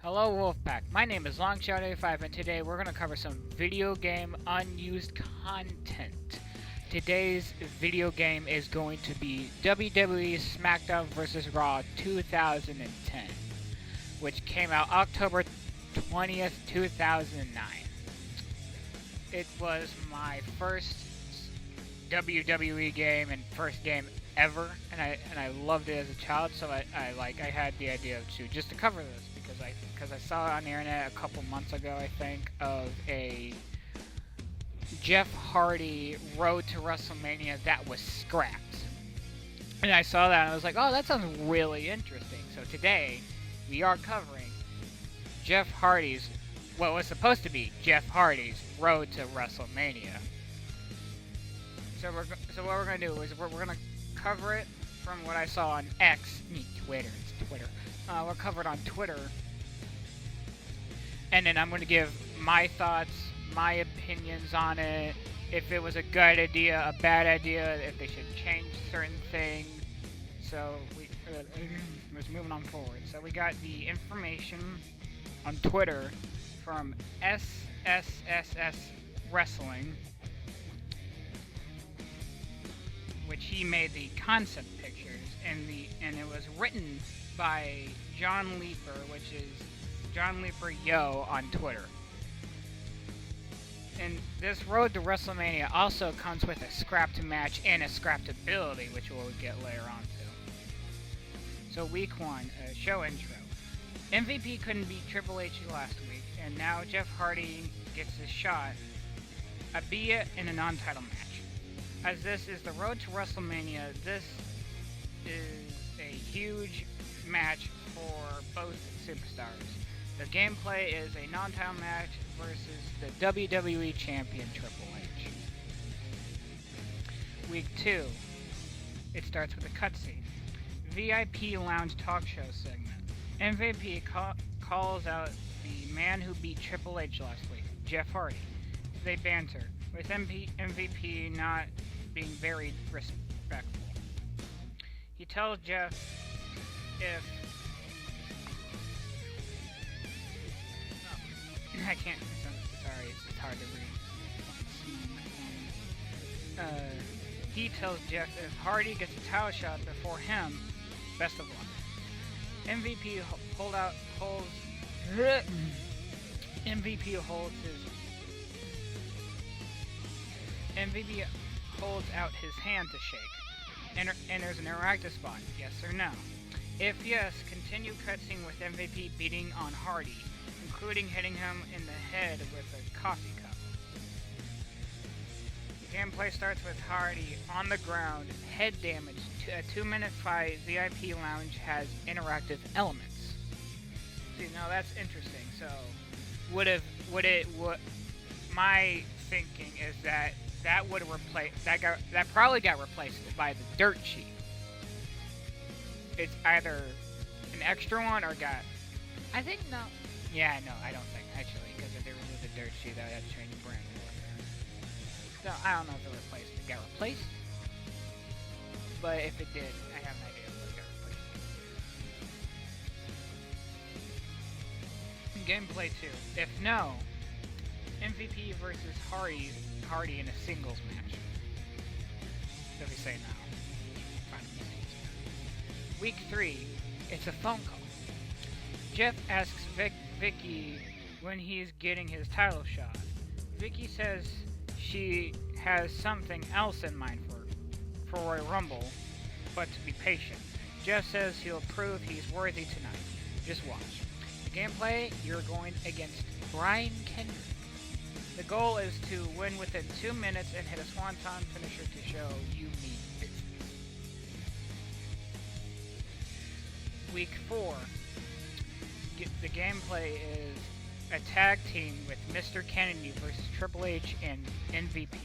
Hello Wolfpack, my name is Longshot85 and today we're going to cover some video game unused content. Today's video game is going to be WWE Smackdown vs. Raw 2010, which came out October 20th, 2009. It was my first WWE game and first game ever, and I loved it as a child, so I had the idea to cover this because I saw it on the internet a couple months ago, I think, of a Jeff Hardy Road to WrestleMania that was scrapped. And I saw that and I was like, oh, that sounds really interesting. So today, we are covering Jeff Hardy's, what was supposed to be Jeff Hardy's Road to WrestleMania. So what we're going to do is we're going to cover it from what I saw on X, Twitter, it's Twitter. We'll cover it on Twitter. And then I'm going to give my thoughts, my opinions on it, if it was a good idea, a bad idea, if they should change certain things. So let's move on forward. So we got the information on Twitter from SSSS Wrestling, which he made the concept pictures, and it was written by John Leeper, which is John Leeper Yo on Twitter. And this Road to WrestleMania also comes with a scrapped match and a scrapped ability, which we'll get later on to. So week 1, show intro. MVP couldn't beat Triple H last week, and now Jeff Hardy gets his shot, albeit in a non-title match. As this is the Road to WrestleMania, this is a huge match for both superstars. The gameplay is a non-title match versus the WWE Champion Triple H. Week 2, it starts with a cutscene. VIP Lounge talk show segment. MVP calls out the man who beat Triple H last week, Jeff Hardy. They banter, with MVP not being very respectful. He tells Jeff if... I can't. Sorry, it's hard to read. He tells Jeff if Hardy gets a title shot before him, best of luck. MVP holds out his hand to shake. Enters an interactive spot. Yes or no? If yes, continue cutscene with MVP beating on Hardy, including hitting him in the head with a coffee cup. The gameplay starts with Hardy on the ground, head damage. A 2-minute fight. VIP Lounge has interactive elements. See, now that's interesting. So, my thinking is that would replace that probably got replaced by the dirt sheet. It's either an extra one or got. I think no. Yeah, no, I don't think, actually, because if they removed the dirt sheet, that would have to change brand new order. So, I don't know if it got replaced. But if it did, I have an idea if it got replaced. Gameplay 2. If no, MVP versus Hardy in a singles match. So we say no. Fine. Week 3, it's a phone call. Jeff asks Vicky when he's getting his title shot. Vicky says she has something else in mind for Royal Rumble, but to be patient. Jeff says he'll prove he's worthy tonight. Just watch. The gameplay, you're going against Brian Kendrick. The goal is to win within 2 minutes and hit a swanton finisher to show you mean business. Week 4. The gameplay is a tag team with Mr. Kennedy versus Triple H and MVP.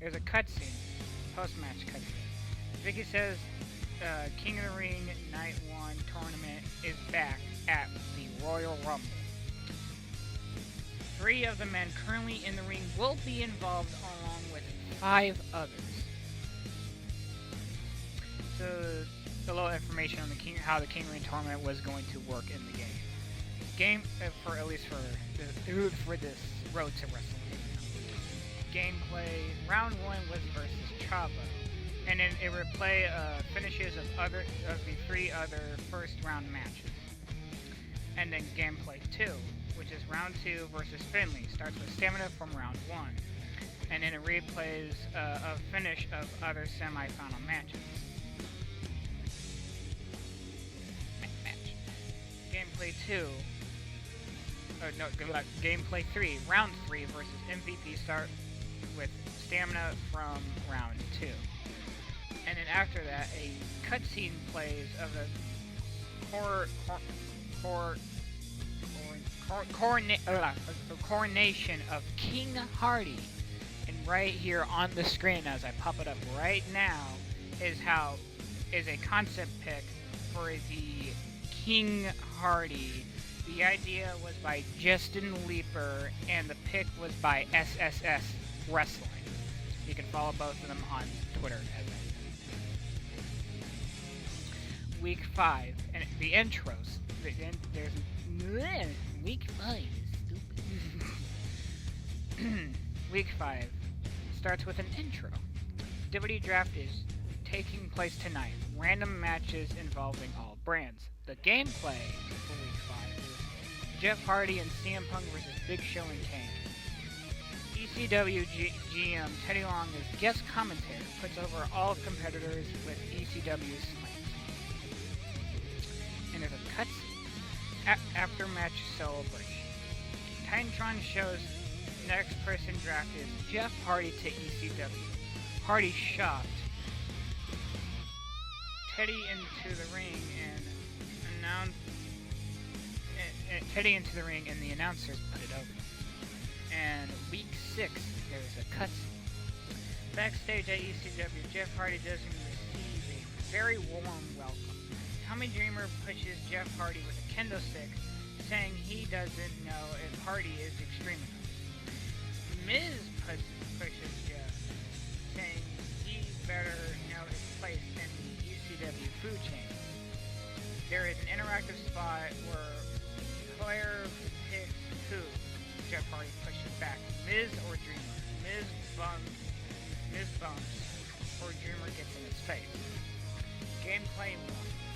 There's a cutscene, post-match cutscene. Vicky says King of the Ring Night 1 tournament is back at the Royal Rumble. 3 of the men currently in the ring will be involved along with 5 others. So, a little information on how the King of the Ring tournament was going to work in the game. game for at least for this road to WrestleMania. Gameplay: round 1 was versus Chavo, and then it would play finishes of the 3 other first round matches. And then gameplay 2, which is round 2 versus Finley, starts with stamina from round 1, and then it replays a finish of other semi-final matches. Gameplay 2. Gameplay 3. Round 3 versus MVP start with stamina from round 2. And then after that, a cutscene plays of the coronation of King Hardy. And right here on the screen, as I pop it up right now, is a concept pic for the King Hardy. The idea was by Justin Leeper, and the pic was by SSS Wrestling. You can follow both of them on Twitter. Week 5, and the intros. There's Week 5 is stupid. Week 5 starts with an intro. WWE Draft is taking place tonight. Random matches involving all brands. The gameplay for Week 5 is Jeff Hardy and CM Punk versus Big Show and Kane. ECW GM Teddy Long is guest commentator, puts over all competitors with ECW slants. And there's a cutscene. After match celebration. Titantron shows next person drafted is Jeff Hardy to ECW. Hardy shocked Teddy into the ring and the announcers put it over. And week 6, there's a cutscene. Backstage at ECW, Jeff Hardy doesn't receive a very warm welcome. Tommy Dreamer pushes Jeff Hardy with a kendo stick, saying he doesn't know if Hardy is extreme enough. Miz pushes Jeff, saying he better know his place in the ECW food chain. There is an interactive spot where player picks who. Jeff Hardy pushes back, Miz or Dreamer. Miz bumps, or Dreamer gets in his face. Gameplay 1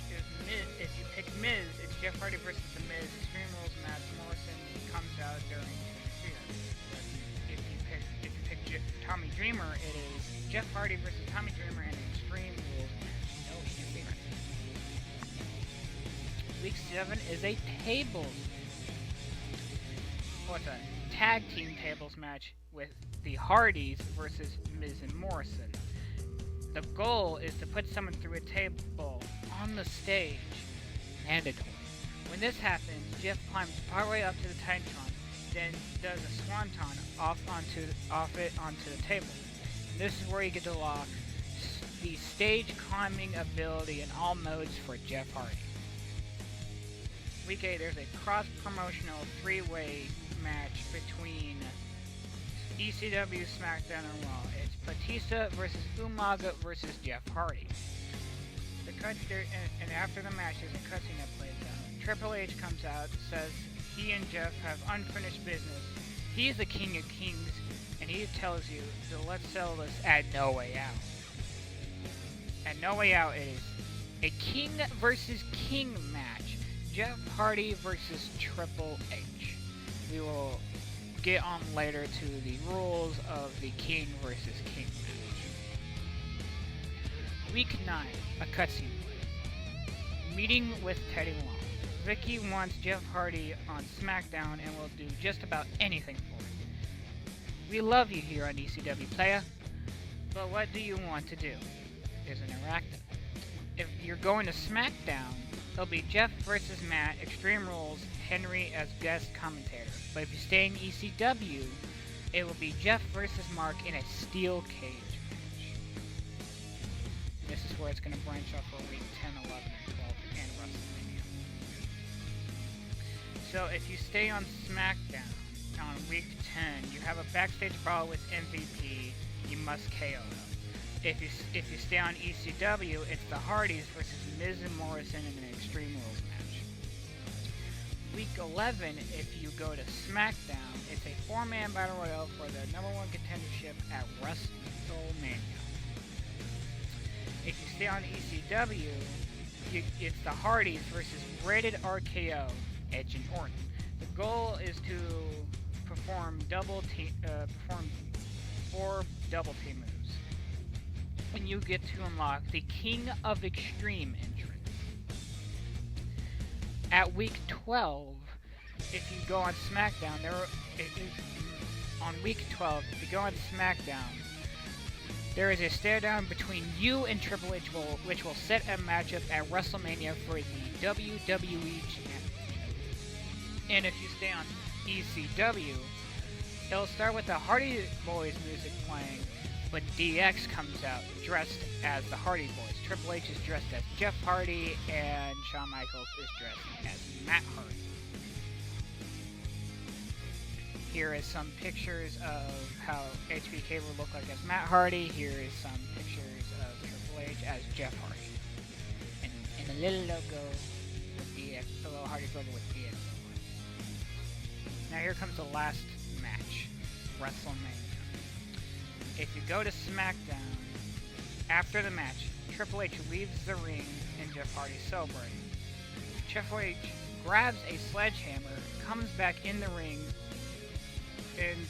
is Miz. If you pick Miz, it's Jeff Hardy versus the Miz. Extreme Rules match. Morrison comes out during the interference. If you pick Tommy Dreamer, it is Jeff Hardy versus Tommy Dreamer in an Extreme Rules match. No interference. Week 7 is a tag team tables match with the Hardys versus Miz and Morrison. The goal is to put someone through a table on the stage. Mandatory. When this happens, Jeff climbs partway up to the Titantron, then does a swanton off it onto the table. And this is where you get to lock the stage climbing ability in all modes for Jeff Hardy. Week 8, there's a cross-promotional 3-way match between ECW, Smackdown, and Raw. It's Batista versus Umaga versus Jeff Hardy. And after the match, there's a cutscene that plays out. Triple H comes out, says he and Jeff have unfinished business. He's the King of Kings, and he tells you to let's settle this at No Way Out. At No Way Out, it is a King versus King match. Jeff Hardy versus Triple H. We will get on later to the rules of the King versus King match. Week 9, a cutscene plays. Meeting with Teddy Long. Vicky wants Jeff Hardy on Smackdown and will do just about anything for it. We love you here on ECW, playa, but what do you want to do? There's an interactive. If you're going to Smackdown, it'll be Jeff versus Matt, Extreme Rules, Henry as guest commentator. But if you stay in ECW, it will be Jeff versus Mark in a steel cage match. This is where it's going to branch off for week 10, 11, and 12, and WrestleMania. So if you stay on SmackDown on week 10, you have a backstage brawl with MVP, you must KO them. If you stay on ECW, it's the Hardys versus Miz and Morrison in an Extreme Rules match. week 11, if you go to Smackdown, it's a 4-man battle royale for the #1 contendership at WrestleMania. If you stay on ECW, it's the Hardys versus Rated RKO, Edge and Orton. The goal is to perform 4 double team moves, and you get to unlock the King of Extreme entrance. At week 12, if you go on SmackDown, on week 12, if you go on SmackDown, there is a stare-down between you and Triple H, which will set a matchup at WrestleMania for the WWE Championship. And if you stay on ECW, it'll start with the Hardy Boys music playing, but DX comes out dressed as the Hardy Boys. Triple H is dressed as Jeff Hardy, and Shawn Michaels is dressed as Matt Hardy. Here is some pictures of how HBK will look like as Matt Hardy. Here is some pictures of Triple H as Jeff Hardy. And a little logo with DX, a little Hardy logo with DX. Now here comes the last match, WrestleMania. If you go to SmackDown, after the match, Triple H leaves the ring and Jeff Hardy celebrating. Triple H grabs a sledgehammer, comes back in the ring, and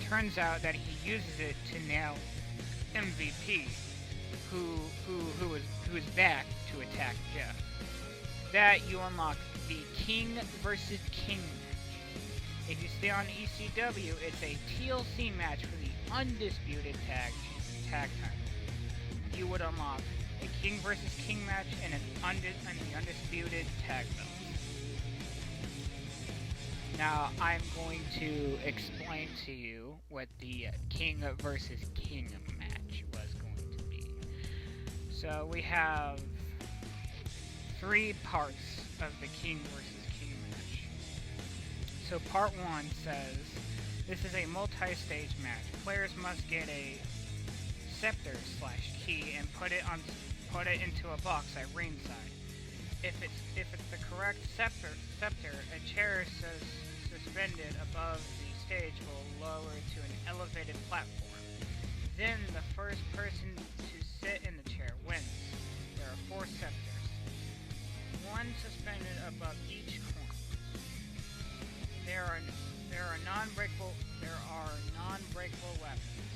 turns out that he uses it to nail MVP, who is back to attack Jeff. That you unlock the King versus King match. If you stay on ECW, it's a TLC match for the undisputed tag title. You would unlock a King versus King match and the undisputed tag belt. Now, I'm going to explain to you what the King versus King match was going to be. So, we have 3 parts of the King versus King match. So, part 1 says, this is a multi-stage match. Players must get a scepter/key and put it into a box at ringside. If it's the correct scepter, a chair suspended above the stage will lower to an elevated platform. Then the first person to sit in the chair wins. There are 4 scepters, 1 suspended above each corner. There are non-breakable weapons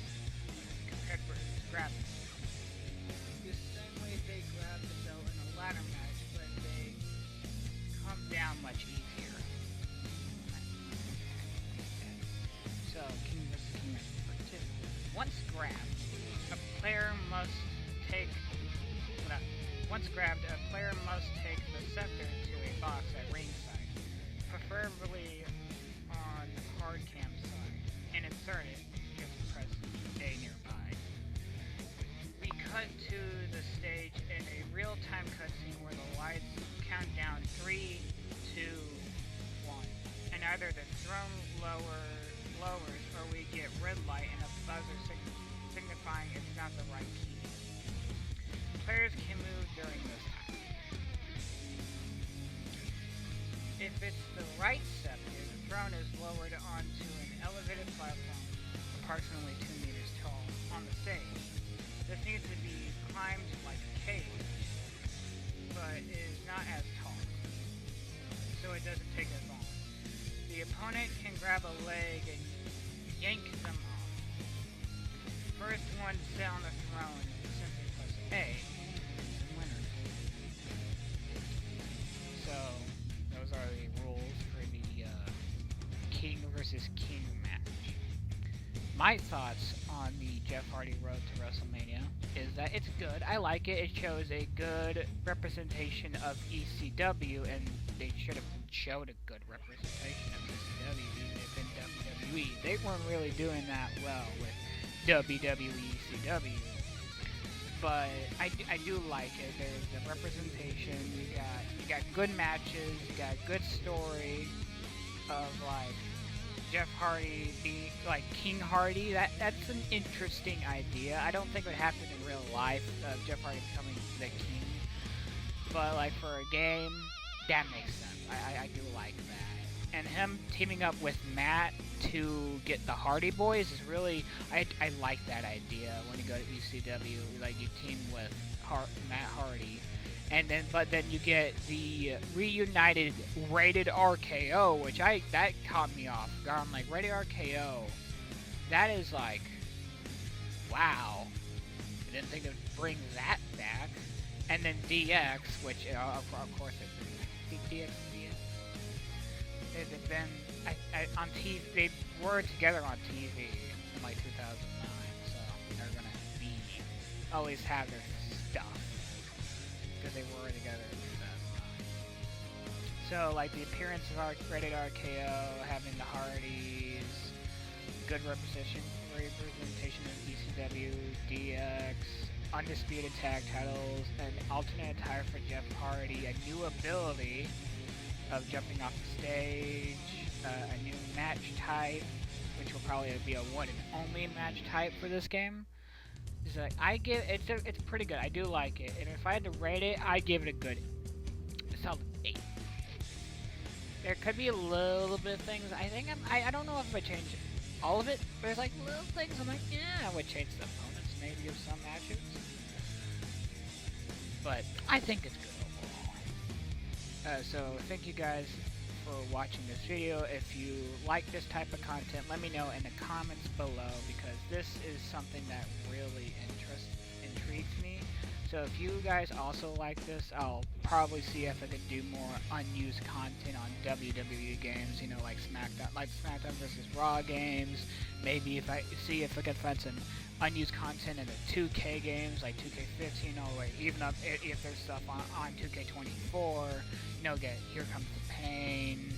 compared with grabbing. The same way they grab the belt in a ladder match, but they come down much easier. So, King vs. King match part 2. Once grabbed, a player must take the scepter to a box at ringside, preferably on the hard cam side, and insert it. Just press A nearby. We cut to the stage in a real-time cutscene where the lights count down 3, 2, 1, and either the throne lowers or we get red light and a buzzer signifying it's not the right key. Players can move during this time. If it's the right scepter, the throne is lowered onto an elevated platform approximately 2 meters tall on the stage. This needs to be climbed like a cage, but is not as tall, so it doesn't take as long. The opponent can grab a leg and yank them off. First one to sit on the throne simply press A is the winner. So, those are the rules for the King versus King match. My thoughts on the Jeff Hardy Road to WrestleMania is that it's good. I like it. It shows a good representation of ECW, and they should have showed a good representation of ECW, even if in WWE. They weren't really doing that well with WWE ECW. But I do like it. There's the representation. You got good matches. You got good story of like Jeff Hardy being like King Hardy. That's an interesting idea. I don't think it would happen in real life. Jeff Hardy becoming the king. but like for a game, that makes sense. I do like that. And him teaming up with Matt to get the Hardy Boys is really, I like that idea. When you go to ECW, like you team with Matt Hardy, and then you get the reunited Rated RKO, which that caught me off guard. I'm like, Rated RKO, that is like, wow. I didn't think they'd bring that back. And then DX, which of course DX. They've been on TV. They were together on TV in like 2009, so they're gonna always have their stuff because they were together in 2009. So like the appearance of Rated RKO, having the Hardys, good representation of ECW, DX, undisputed tag titles, an alternate attire for Jeff Hardy, a new ability of jumping off the stage, a new match type, which will probably be a one and only match type for this game. It's like it's pretty good. I do like it, and if I had to rate it, I'd give it a good, solid 8. There could be a little bit of things. I don't know if I change all of it. But there's like little things I'm like, yeah, I would change the opponents maybe of some matches, but I think it's good overall. So thank you guys for watching this video. If you like this type of content, let me know in the comments below, because this is something that really intrigues me. So if you guys also like this, I'll probably see if I can do more unused content on WWE games, you know, like Smackdown versus Raw games. Maybe if I can find some unused content in the 2K games, like 2K15, all the way, even up if there's stuff on 2K24, you know, get Here Comes the Pain,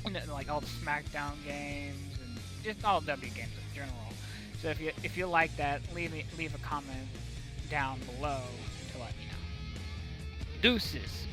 and then, like all the Smackdown games, and just all WWE games in general. So if you like that, leave a comment down below to let me know. Deuces.